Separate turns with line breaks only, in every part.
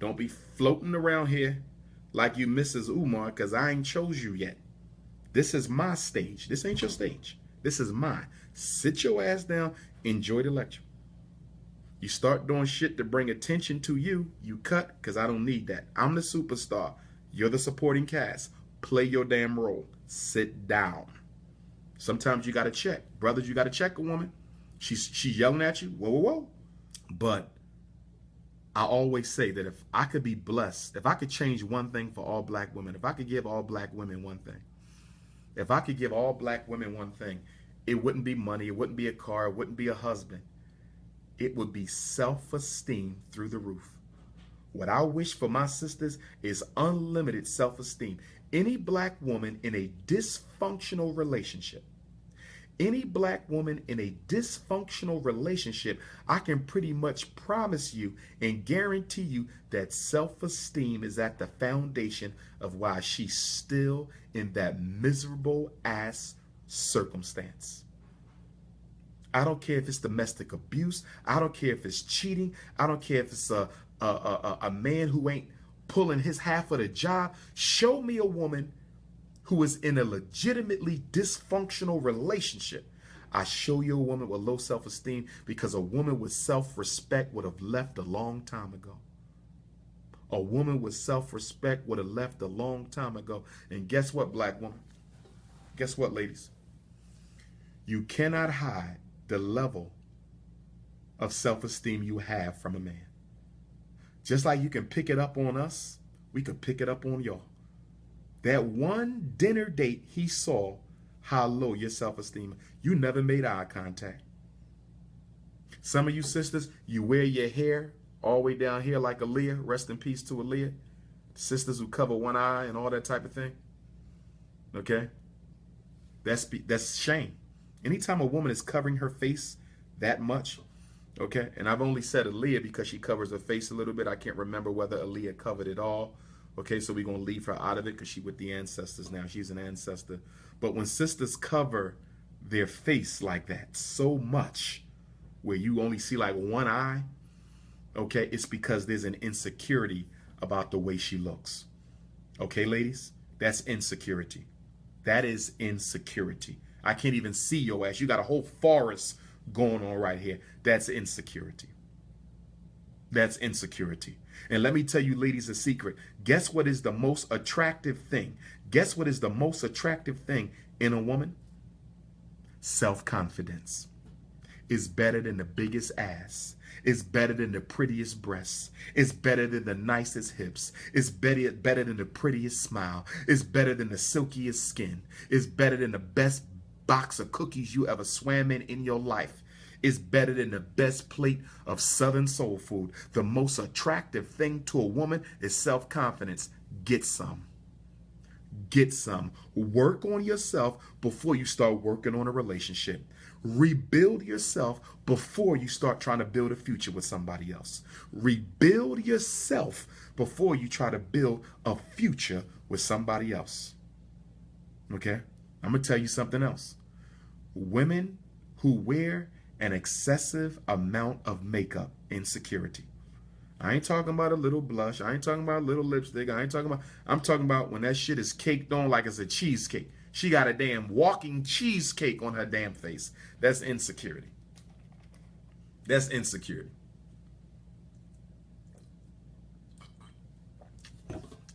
Don't be floating around here like you Mrs. Umar, because I ain't chose you yet. This is my stage. This ain't your stage. This is mine. Sit your ass down. Enjoy the lecture. You start doing shit to bring attention to you, you cut, because I don't need that. I'm the superstar. You're the supporting cast. Play your damn role. Sit down. Sometimes you got to check. Brothers, you got to check a woman. She's yelling at you. Whoa, whoa, whoa. But I always say that if I could be blessed, if I could change one thing for all black women, if I could give all black women one thing, if I could give all black women one thing, it wouldn't be money, it wouldn't be a car, it wouldn't be a husband. It would be self-esteem through the roof. What I wish for my sisters is unlimited self-esteem. Any black woman in a dysfunctional relationship, any black woman in a dysfunctional relationship, I can pretty much promise you and guarantee you that self-esteem is at the foundation of why she's still in that miserable ass circumstance. I don't care if it's domestic abuse. I don't care if it's cheating. I don't care if it's a man who ain't pulling his half of the job. Show me a woman who is in a legitimately dysfunctional relationship. I show you a woman with low self-esteem, because a woman with self-respect would have left a long time ago. A woman with self-respect would have left a long time ago. And guess what, black woman? Guess what, ladies? You cannot hide the level of self-esteem you have from a man. Just like you can pick it up on us, we could pick it up on y'all. That one dinner date, he saw how low your self-esteem. You never made eye contact. Some of you sisters, you wear your hair all the way down here like Aaliyah. Rest in peace to Aaliyah. Sisters who cover one eye and all that type of thing. Okay? That's shame. Anytime a woman is covering her face that much, okay? And I've only said Aaliyah because she covers her face a little bit. I can't remember whether Aaliyah covered it all. Okay, so we're going to leave her out of it because she's with the ancestors now. She's an ancestor. But when sisters cover their face like that so much, where you only see like one eye, okay, it's because there's an insecurity about the way she looks. Okay, ladies? That's insecurity. That is insecurity. I can't even see your ass. You got a whole forest going on right here. That's insecurity. That's insecurity. And let me tell you, ladies, a secret. Guess what is the most attractive thing? Guess what is the most attractive thing in a woman? Self-confidence. It's better than the biggest ass. It's better than the prettiest breasts. It's better than the nicest hips. It's better than the prettiest smile. It's better than the silkiest skin. It's better than the best box of cookies you ever swam in your life. Is better than the best plate of Southern soul food. The most attractive thing to a woman is self-confidence. Get some. Get some. Work on yourself before you start working on a relationship. Rebuild yourself before you start trying to build a future with somebody else. Rebuild yourself before you try to build a future with somebody else. Okay? I'm going to tell you something else. Women who wear an excessive amount of makeup, insecurity. I ain't talking about a little blush. I ain't talking about a little lipstick. I'm talking about when that shit is caked on like it's a cheesecake. She got a damn walking cheesecake on her damn face. That's insecurity. That's insecurity.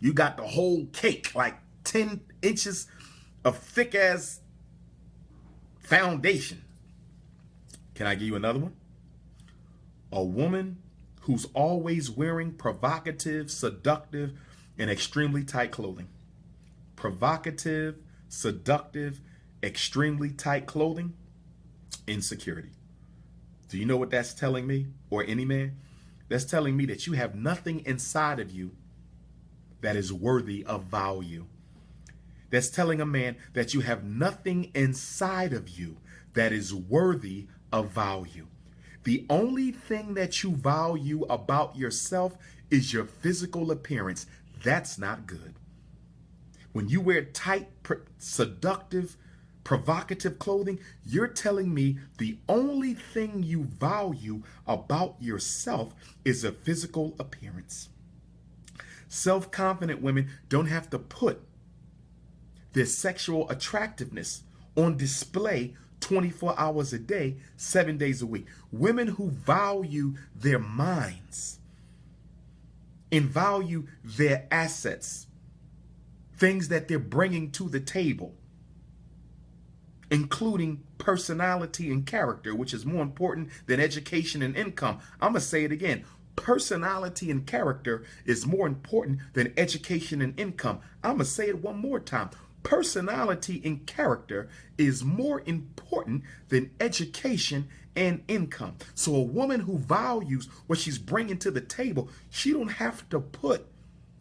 You got the whole cake, like 10 inches of thick ass foundation. Can I give you another one? A woman who's always wearing provocative, seductive, and extremely tight clothing. Provocative, seductive, extremely tight clothing, insecurity. Do you know what that's telling me, or any man? That's telling me that you have nothing inside of you that is worthy of value. That's telling a man that you have nothing inside of you that is worthy of value. The only thing that you value about yourself is your physical appearance. That's not good. When you wear tight, seductive, provocative clothing, you're telling me the only thing you value about yourself is a physical appearance. Self-confident women don't have to put their sexual attractiveness on display 24 hours a day, 7 days a week. Women who value their minds and value their assets, things that they're bringing to the table, including personality and character, which is more important than education and income. I'm going to say it again. Personality and character is more important than education and income. I'm going to say it one more time. Personality and character is more important than education and income. So a woman who values what she's bringing to the table, she don't have to put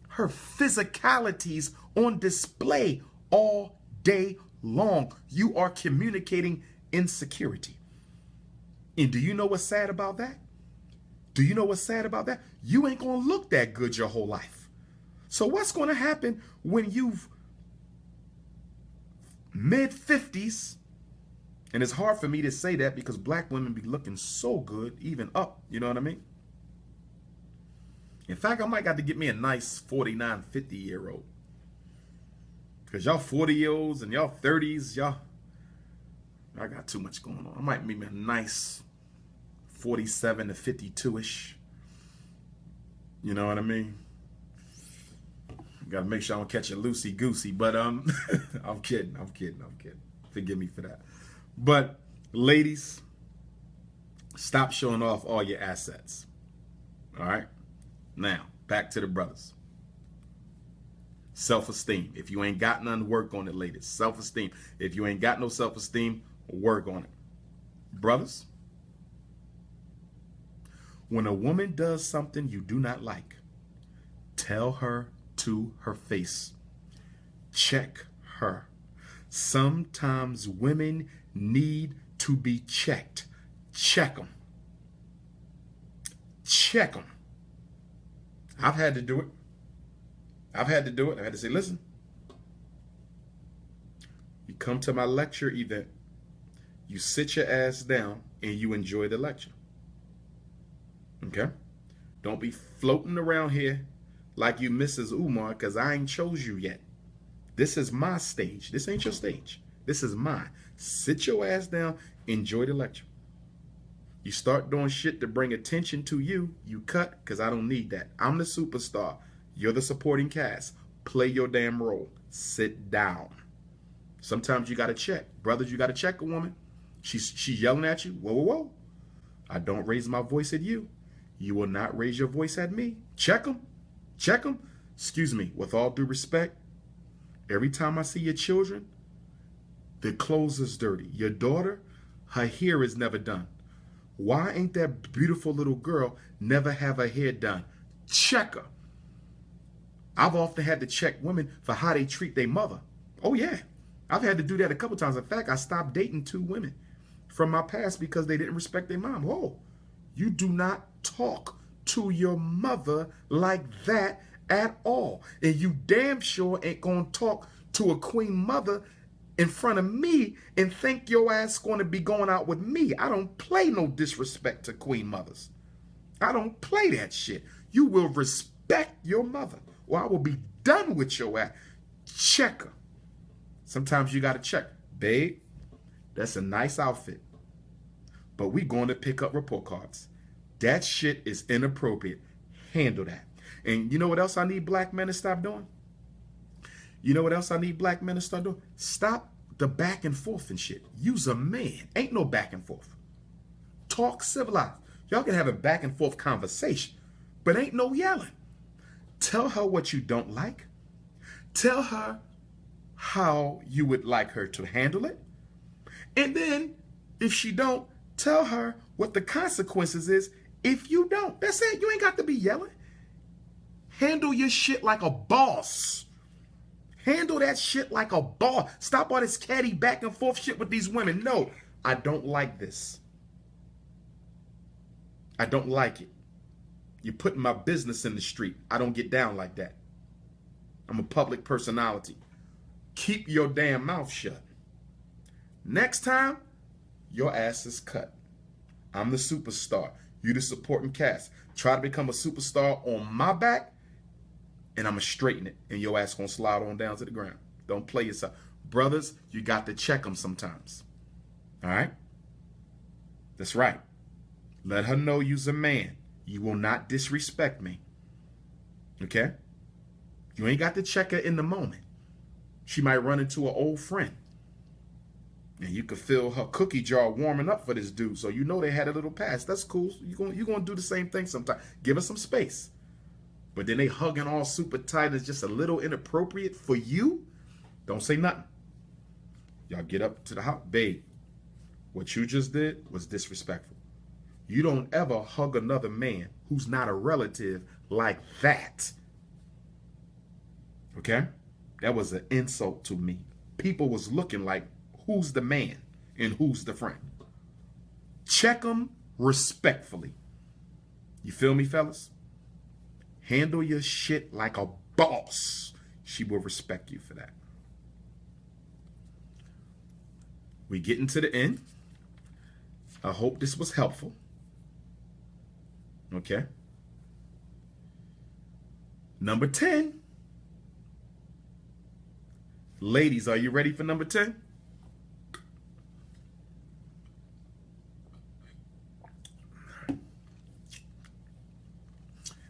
her physicalities on display all day long. You are communicating insecurity. And do you know what's sad about that? Do you know what's sad about that? You ain't going to look that good your whole life. So what's going to happen when you've mid-50s, and it's hard for me to say that because black women be looking so good, even up, you know what I mean? In fact, I might got to get me a nice 49, 50-year-old. Because y'all 40-year-olds and y'all 30s, y'all got too much going on. I might make me a nice 47 to 52-ish. You know what I mean? Got to make sure I don't catch a loosey-goosey, but I'm kidding. Forgive me for that. But ladies, stop showing off all your assets. All right? Now, back to the brothers. Self-esteem. If you ain't got none, work on it, ladies. Self-esteem. If you ain't got no self-esteem, work on it. Brothers, when a woman does something you do not like, tell her to her face. Check her. Sometimes women need to be checked. Check them. Check them. I've had to do it. I've had to say, listen, you come to my lecture event, you sit your ass down and you enjoy the lecture. Okay? Don't be floating around here like you Mrs. Umar, because I ain't chose you yet. This is my stage. This ain't your stage. This is mine. Sit your ass down, enjoy the lecture. You start doing shit to bring attention to you, you cut, because I don't need that. I'm the superstar. You're the supporting cast. Play your damn role. Sit down. Sometimes you got to check. Brothers, you got to check a woman. She's yelling at you. Whoa, whoa, whoa. I don't raise my voice at you. You will not raise your voice at me. Check them. Check them. Excuse me, with all due respect, every time I see your children, their clothes is dirty. Your daughter, her hair is never done. Why ain't that beautiful little girl never have her hair done? Check her. I've often had to check women for how they treat their mother. Oh yeah, I've had to do that a couple times. In fact, I stopped dating 2 women from my past because they didn't respect their mom. Whoa, you do not talk to your mother like that at all. And you damn sure ain't gonna talk to a queen mother in front of me and think your ass gonna be going out with me. I don't play no disrespect to queen mothers. I don't play that shit. You will respect your mother or I will be done with your ass. Check her. Sometimes you gotta check. Babe, that's a nice outfit, but we going to pick up report cards. That shit is inappropriate. Handle that. And you know what else I need black men to stop doing? You know what else I need black men to start doing? Stop the back and forth and shit. Use a man. Ain't no back and forth. Talk civilized. Y'all can have a back and forth conversation, but ain't no yelling. Tell her what you don't like. Tell her how you would like her to handle it. And then, if she don't, tell her what the consequences is if you don't. That's it. You ain't got to be yelling. Handle your shit like a boss. Handle that shit like a boss. Stop all this catty back and forth shit with these women. No, I don't like this. I don't like it. You're putting my business in the street. I don't get down like that. I'm a public personality. Keep your damn mouth shut. Next time, your ass is cut. I'm the superstar. You the supporting cast. Try to become a superstar on my back, and I'm going to straighten it, and your ass going to slide on down to the ground. Don't play yourself. Brothers, you got to check them sometimes. All right? That's right. Let her know you's a man. You will not disrespect me. Okay? You ain't got to check her in the moment. She might run into an old friend. And you could feel her cookie jar warming up for this dude. So you know they had a little past. That's cool. You're going to do the same thing sometime. Give her some space. But then they hugging all super tight. It's just a little inappropriate for you. Don't say nothing. Y'all get up to the house. Babe, what you just did was disrespectful. You don't ever hug another man who's not a relative like that. Okay? That was an insult to me. People was looking like, who's the man and who's the friend? Check them respectfully. You feel me, fellas? Handle your shit like a boss. She will respect you for that. We getting to the end. I hope this was helpful. Okay. Number 10. Ladies, are you ready for number 10?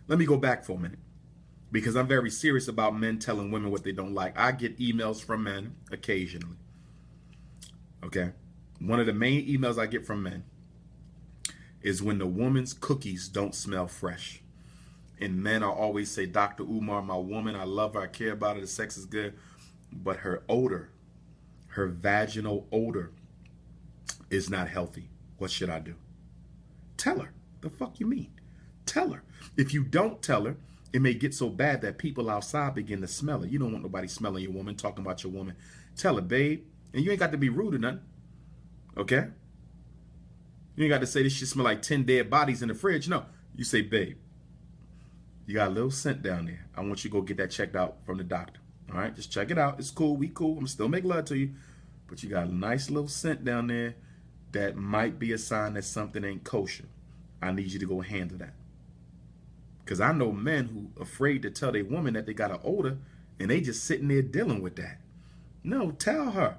Let me go back for a minute, because I'm very serious about men telling women what they don't like. I get emails from men occasionally. Okay. One of the main emails I get from men is when the woman's cookies don't smell fresh. And men are always say, Dr. Umar, my woman, I love her, I care about her, the sex is good. But her odor, her vaginal odor is not healthy. What should I do? Tell her. The fuck you mean? Tell her. If you don't tell her, it may get so bad that people outside begin to smell it. You don't want nobody smelling your woman, talking about your woman. Tell her, babe. And you ain't got to be rude or nothing. Okay? You ain't got to say this shit smell like 10 dead bodies in the fridge. No. You say, babe, you got a little scent down there. I want you to go get that checked out from the doctor. All right? Just check it out. It's cool. We cool. I'm still make love to you. But you got a nice little scent down there that might be a sign that something ain't kosher. I need you to go handle that. Because I know men who afraid to tell their woman that they got an odor and they just sitting there dealing with that. No, tell her.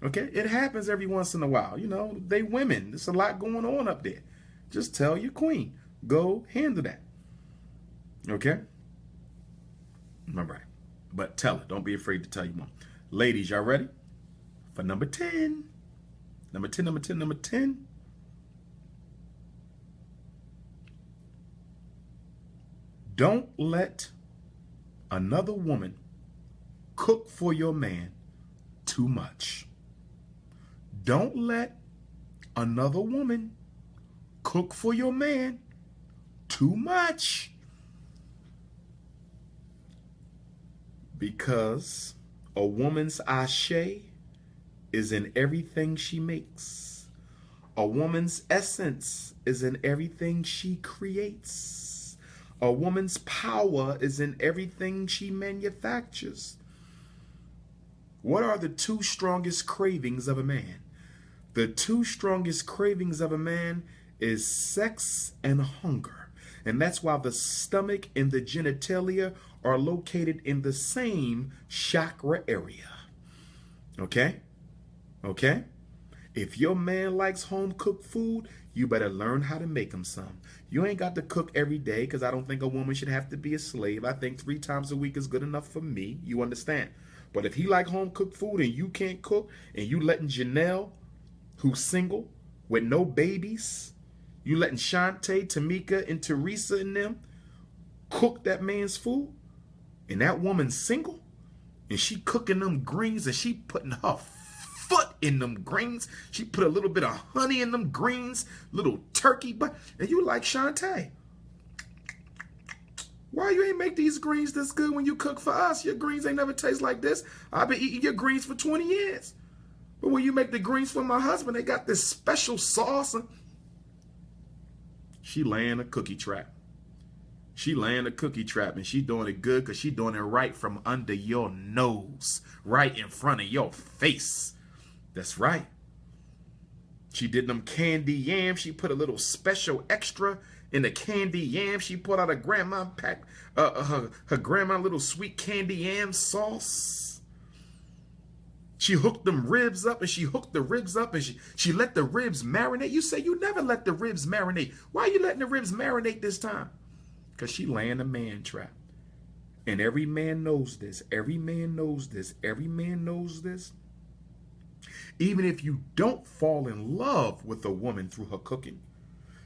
Okay? It happens every once in a while. You know, they women. There's a lot going on up there. Just tell your queen. Go handle that. Okay? All right. But tell her. Don't be afraid to tell your mom. Ladies, y'all ready? For number 10. Number 10, number 10, number 10. Don't let another woman cook for your man too much. Don't let another woman cook for your man too much. Because a woman's ashe is in everything she makes. A woman's essence is in everything she creates. A woman's power is in everything she manufactures. What are the two strongest cravings of a man? The two strongest cravings of a man is sex and hunger. And that's why the stomach and the genitalia are located in the same chakra area. Okay? Okay? If your man likes home-cooked food, you better learn how to make him some. You ain't got to cook every day, because I don't think a woman should have to be a slave. I think 3 times a week is good enough for me. You understand? But if he like home-cooked food and you can't cook, and you letting Janelle, who's single, with no babies, you letting Shantae, Tamika, and Teresa and them cook that man's food, and that woman's single, and she cooking them greens, and she putting her foot in them greens. She put a little bit of honey in them greens, little turkey, but and you like Shantae. Why you ain't make these greens this good when you cook for us? Your greens ain't never taste like this. I've been eating your greens for 20 years. But when you make the greens for my husband, they got this special sauce. She laying a cookie trap. She laying a cookie trap, and she doing it good because she doing it right from under your nose, right in front of your face. That's right. She did them candy yams. She put a little special extra and the candy yam. She put out her grandma pack, her grandma little sweet candy yam sauce. She hooked them ribs up, and she hooked the ribs up, and she let the ribs marinate. You say you never let the ribs marinate. Why are you letting the ribs marinate this time? Because she laying a man trap. And every man knows this. Every man knows this. Every man knows this. Even if you don't fall in love with a woman through her cooking,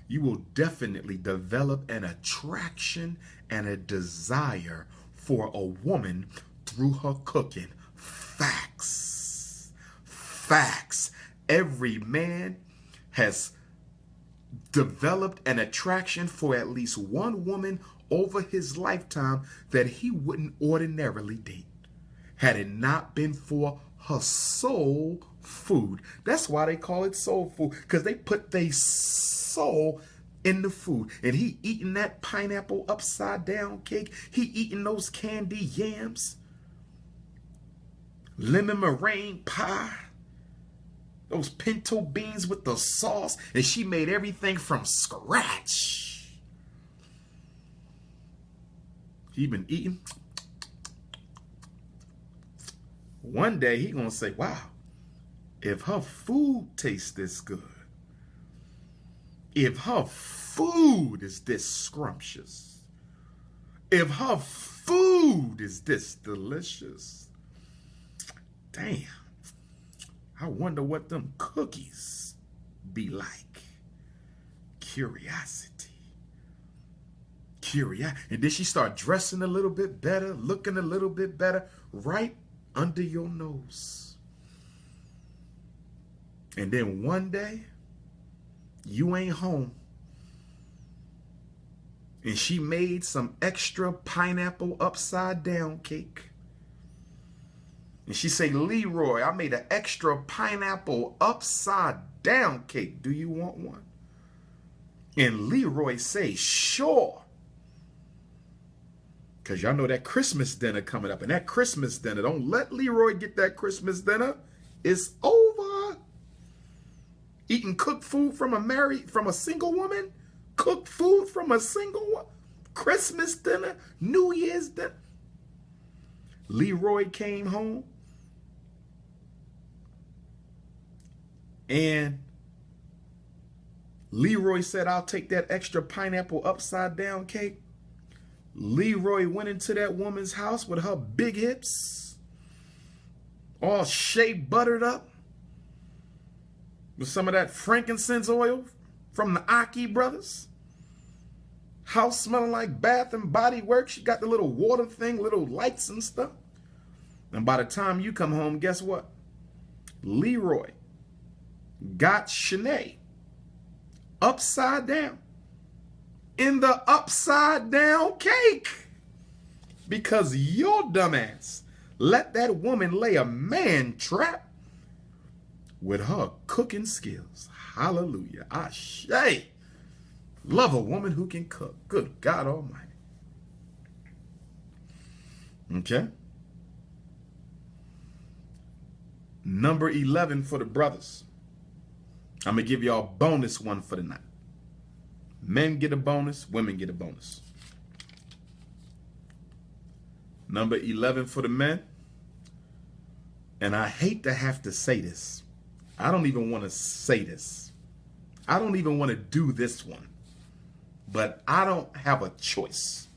you will definitely develop an attraction and a desire for a woman through her cooking. Facts. Facts. Every man has developed an attraction for at least one woman over his lifetime that he wouldn't ordinarily date had it not been for her soul food. That's why they call it soul food, because they put their soul in the food. And he eating that pineapple upside down cake. He eating those candy yams, lemon meringue pie, those pinto beans with the sauce. And she made everything from scratch. He been eating. One day he gonna say, wow, if her food tastes this good, if her food is this scrumptious, if her food is this delicious, damn, I wonder what them cookies be like. Curiosity. And then she start dressing a little bit better, looking a little bit better, right under your nose. And then one day, you ain't home, and she made some extra pineapple upside down cake. And she say, Leroy, I made an extra pineapple upside down cake. Do you want one? And Leroy say, sure. Because y'all know that Christmas dinner coming up. And that Christmas dinner, don't let Leroy get that Christmas dinner. It's over. Eating cooked food from a single woman. Cooked food from a single one. Christmas dinner. New Year's dinner. Leroy came home. And Leroy said, I'll take that extra pineapple upside down cake. Leroy went into that woman's house with her big hips, all shea buttered up, with some of that frankincense oil from the Aki brothers. House smelling like Bath and Body Works. She got the little water thing, little lights and stuff. And by the time you come home, guess what? Leroy got Shanae upside down in the upside down cake, because your dumbass let that woman lay a man trap with her cooking skills. Hallelujah. Ashe. Love a woman who can cook. Good God Almighty. Okay. Number 11 for the brothers. I'm going to give y'all a bonus one for the night. Men get a bonus, women get a bonus. Number 11 for the men. And I hate to have to say this. I don't even want to say this. I don't even want to do this one. But I don't have a choice.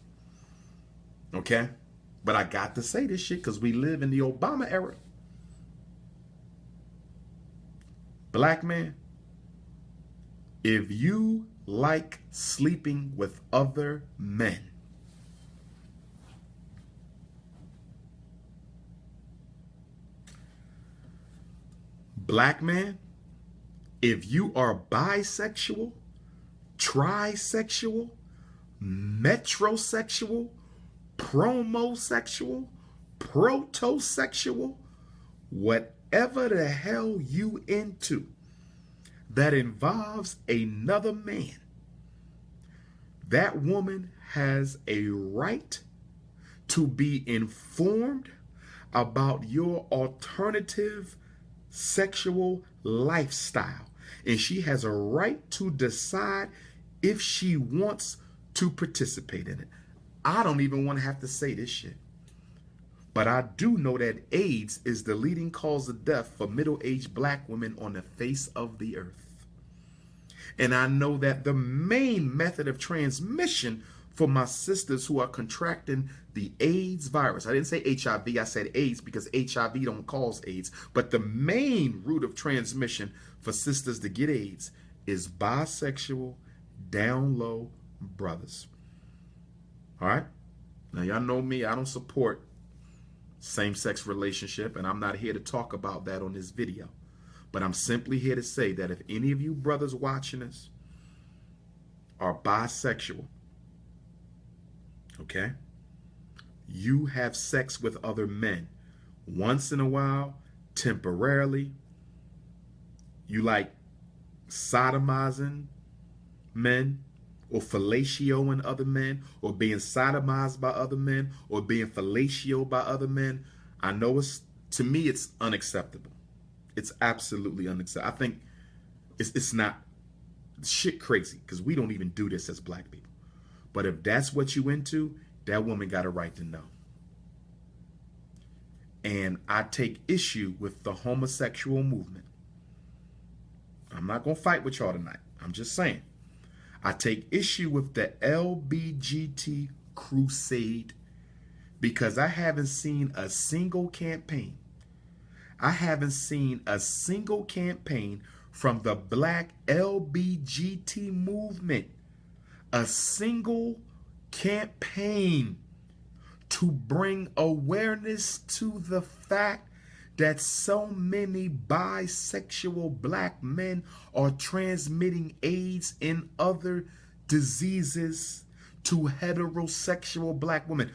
Okay? But I got to say this shit because we live in the Obama era. Black man, if you like sleeping with other men, black man, if you are bisexual, trisexual, metrosexual, promosexual, protosexual, whatever the hell you into that involves another man, that woman has a right to be informed about your alternative sexual lifestyle. And she has a right to decide if she wants to participate in it. I don't even want to have to say this shit. But I do know that AIDS is the leading cause of death for middle-aged black women on the face of the earth. And I know that the main method of transmission for my sisters who are contracting the AIDS virus, I didn't say HIV, I said AIDS because HIV don't cause AIDS, but the main route of transmission for sisters to get AIDS is bisexual, down low brothers. All right? Now, y'all know me, I don't support same-sex relationship, and I'm not here to talk about that on this video. But I'm simply here to say that if any of you brothers watching this are bisexual, okay, you have sex with other men once in a while, temporarily, you like sodomizing men, or fellatioing other men, or being sodomized by other men, or being fellatioed by other men, I know to me it's unacceptable. It's absolutely unacceptable. I think it's not shit crazy, because we don't even do this as black people. But if that's what you into, that woman got a right to know. And I take issue with the homosexual movement. I'm not going to fight with y'all tonight. I'm just saying. I take issue with the LBGT crusade because I haven't seen a single campaign. I haven't seen a single campaign from the black LBGT movement. A single campaign to bring awareness to the fact that so many bisexual black men are transmitting AIDS and other diseases to heterosexual black women.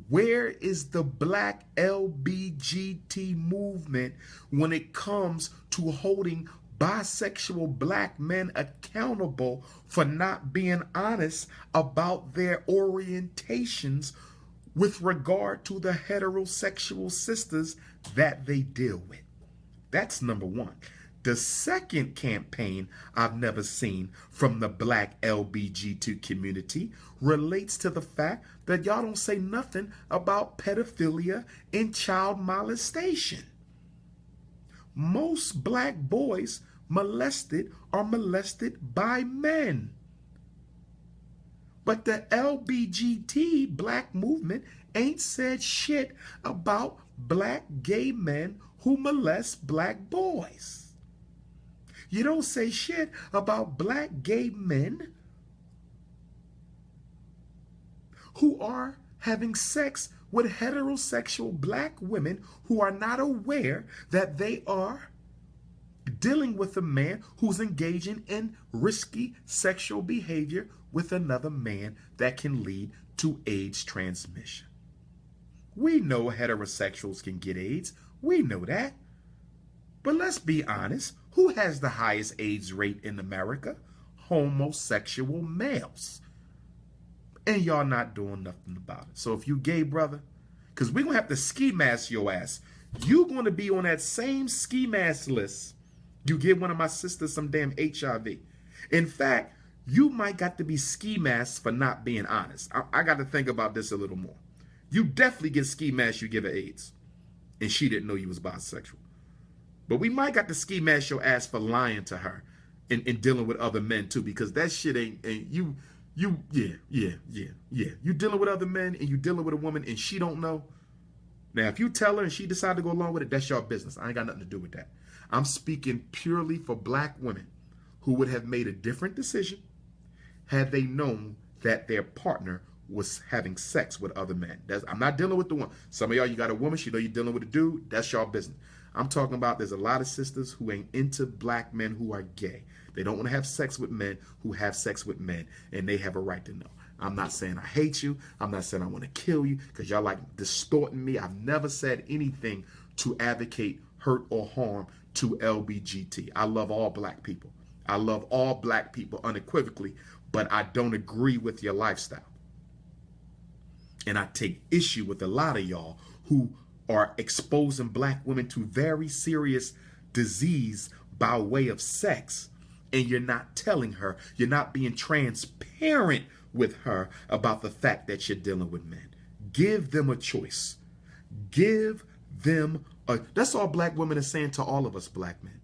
Where is the black LBGT movement when it comes to holding bisexual black men accountable for not being honest about their orientations with regard to the heterosexual sisters that they deal with? That's number one. The second campaign I've never seen from the black LBGT community relates to the fact that y'all don't say nothing about pedophilia and child molestation. Most black boys molested are molested by men. But the LBGT black movement ain't said shit about black gay men who molest black boys. You don't say shit about black gay men who are having sex with heterosexual black women who are not aware that they are dealing with a man who's engaging in risky sexual behavior with another man that can lead to AIDS transmission. We know heterosexuals can get AIDS. We know that. But let's be honest. Who has the highest AIDS rate in America? Homosexual males. And y'all not doing nothing about it. So if you gay, brother, because we're going to have to ski mask your ass. You're going to be on that same ski mask list. You give one of my sisters some damn HIV. In fact, you might got to be ski masked for not being honest. I got to think about this a little more. You definitely get ski masked, you give her AIDS. And she didn't know you was bisexual. But we might got to ski mask your ass for lying to her and dealing with other men too, because that shit ain't you dealing with other men and you dealing with a woman and she don't know. Now, if you tell her and she decide to go along with it, that's your business. I ain't got nothing to do with that. I'm speaking purely for black women who would have made a different decision had they known that their partner was having sex with other men. I'm not dealing with the one. Some of y'all, you got a woman, she know you're dealing with a dude, that's your business. I'm talking about there's a lot of sisters who ain't into black men who are gay. They don't want to have sex with men who have sex with men, and they have a right to know. I'm not saying I hate you. I'm not saying I want to kill you, because y'all like distorting me. I've never said anything to advocate hurt or harm to LBGT. I love all black people. I love all black people unequivocally, but I don't agree with your lifestyle. And I take issue with a lot of y'all who are exposing black women to very serious disease by way of sex and you're not telling her, you're not being transparent with her about the fact that you're dealing with men. Give them a choice. Give them a, that's all black women are saying to all of us black men.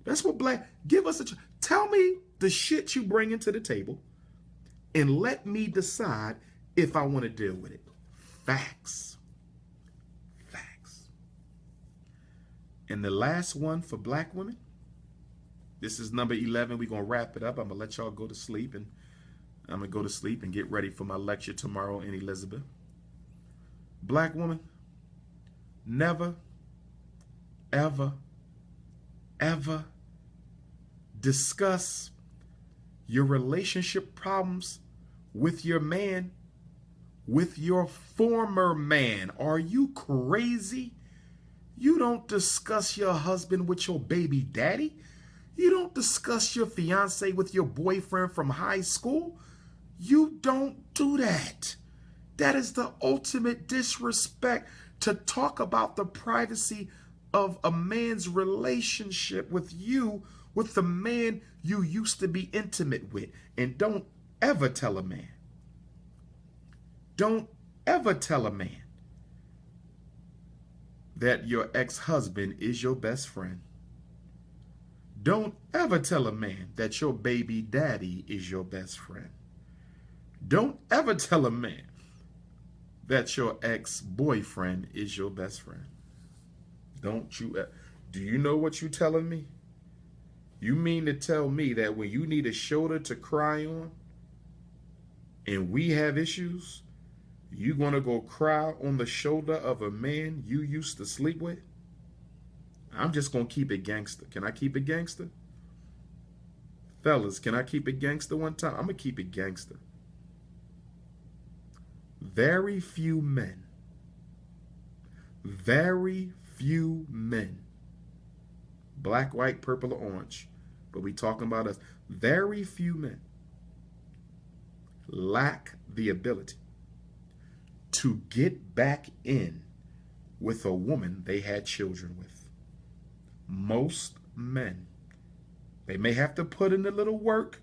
That's what give us a choice. Tell me the shit you bring into the table and let me decide if I want to deal with it. Facts. Facts. And the last one for black women, this is number 11. We're going to wrap it up. I'm going to let y'all go to sleep, and I'm going to go to sleep and get ready for my lecture tomorrow in Elizabeth. Black woman, never, ever, ever discuss your relationship problems with your man, with your former man. Are you crazy? You don't discuss your husband with your baby daddy. You don't discuss your fiance with your boyfriend from high school. You don't do that. That is the ultimate disrespect, to talk about the privacy of a man's relationship with you, with the man you used to be intimate with. And don't ever tell a man, don't ever tell a man that your ex-husband is your best friend. Don't ever tell a man that your baby daddy is your best friend. Don't ever tell a man that your ex-boyfriend is your best friend. Don't you? Do you know what you're telling me? You mean to tell me that when you need a shoulder to cry on and we have issues, you gonna go cry on the shoulder of a man you used to sleep with? I'm just gonna keep it gangster. Can I keep it gangster? Fellas, can I keep it gangster one time? I'm gonna keep it gangster. Very few men, black, white, purple, or orange, but we talking about us, very few men lack the ability to get back in with a woman they had children with. Most men, they may have to put in a little work,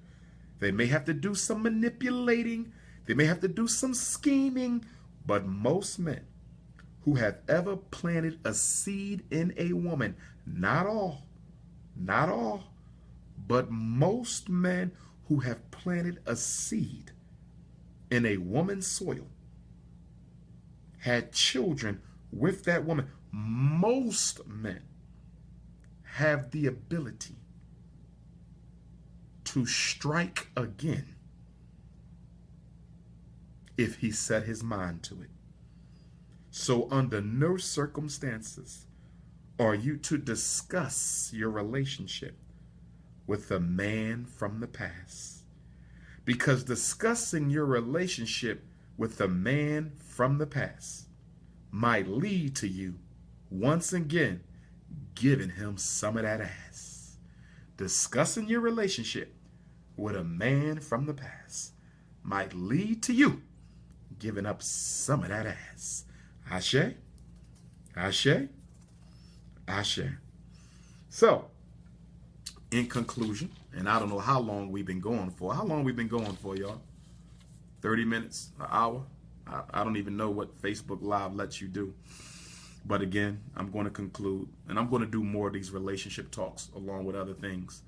they may have to do some manipulating, they may have to do some scheming, but most men who have ever planted a seed in a woman, not all, but most men who have planted a seed in a woman's soil, had children with that woman, most men have the ability to strike again if he set his mind to it. So under no circumstances are you to discuss your relationship with a man from the past, because discussing your relationship with a man from the past might lead to you once again giving him some of that ass. Discussing your relationship with a man from the past might lead to you giving up some of that ass. Ashe, ashe, ashe. So, in conclusion, and I don't know how long we've been going for. How long we've been going for, y'all? 30 minutes, an hour? I don't even know what Facebook Live lets you do. But again, I'm going to conclude, and I'm going to do more of these relationship talks along with other things.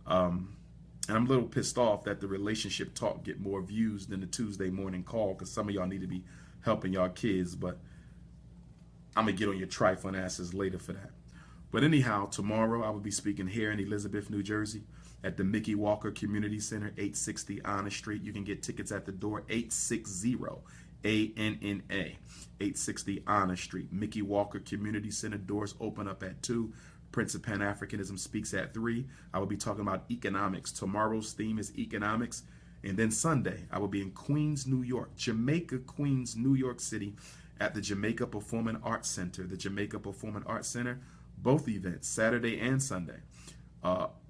And I'm a little pissed off that the relationship talk get more views than the Tuesday morning call, because some of y'all need to be helping y'all kids, but I'm going to get on your trifling asses later for that. But anyhow, tomorrow I will be speaking here in Elizabeth, New Jersey at the Mickey Walker Community Center, 860 Honor Street. You can get tickets at the door, 860 ANNA, 860 Honor Street. Mickey Walker Community Center, doors open up at 2. Prince of Pan-Africanism speaks at 3. I will be talking about economics. Tomorrow's theme is economics. And then Sunday, I will be in Queens, New York, Jamaica, Queens, New York City, at the Jamaica Performing Arts Center. The Jamaica Performing Arts Center, both events, Saturday and Sunday,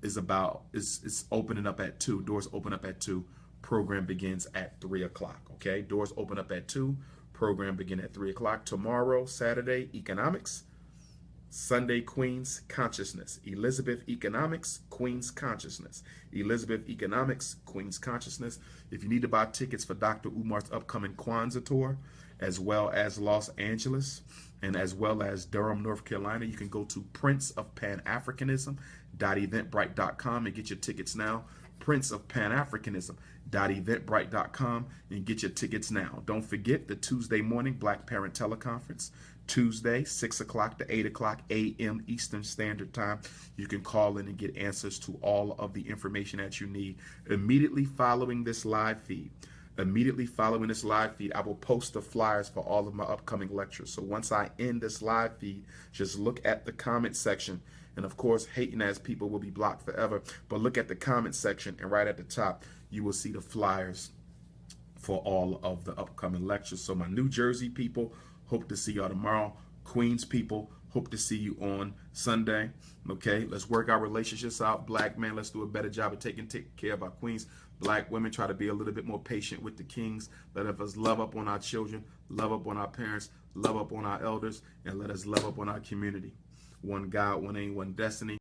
is opening up at 2. Doors open up at 2. Program begins at 3 o'clock. Okay, doors open up at 2. Program begin at 3 o'clock. Tomorrow, Saturday, economics. Sunday, Queen's Consciousness. Elizabeth Economics, Queen's Consciousness. Elizabeth Economics, Queen's Consciousness. If you need to buy tickets for Dr. Umar's upcoming Kwanzaa tour, as well as Los Angeles, and as well as Durham, North Carolina, you can go to princeofpanafrikanism.eventbrite.com and get your tickets now. princeofpanafrikanism.eventbrite.com and get your tickets now. Don't forget the Tuesday morning Black Parent Teleconference. Tuesday, 6 o'clock to 8 o'clock a.m. Eastern Standard Time. You can call in and get answers to all of the information that you need immediately following this live feed. Immediately following this live feed, I will post the flyers for all of my upcoming lectures. So once I end this live feed, just look at the comment section. And of course, hating as people will be blocked forever. But look at the comment section, and right at the top, you will see the flyers for all of the upcoming lectures. So my New Jersey people, hope to see y'all tomorrow. Queens people, hope to see you on Sunday. Okay, let's work our relationships out. Black men, let's do a better job of taking care of our queens. Black women, try to be a little bit more patient with the kings. Let us love up on our children, love up on our parents, love up on our elders, and let us love up on our community. One God, one aim, one destiny.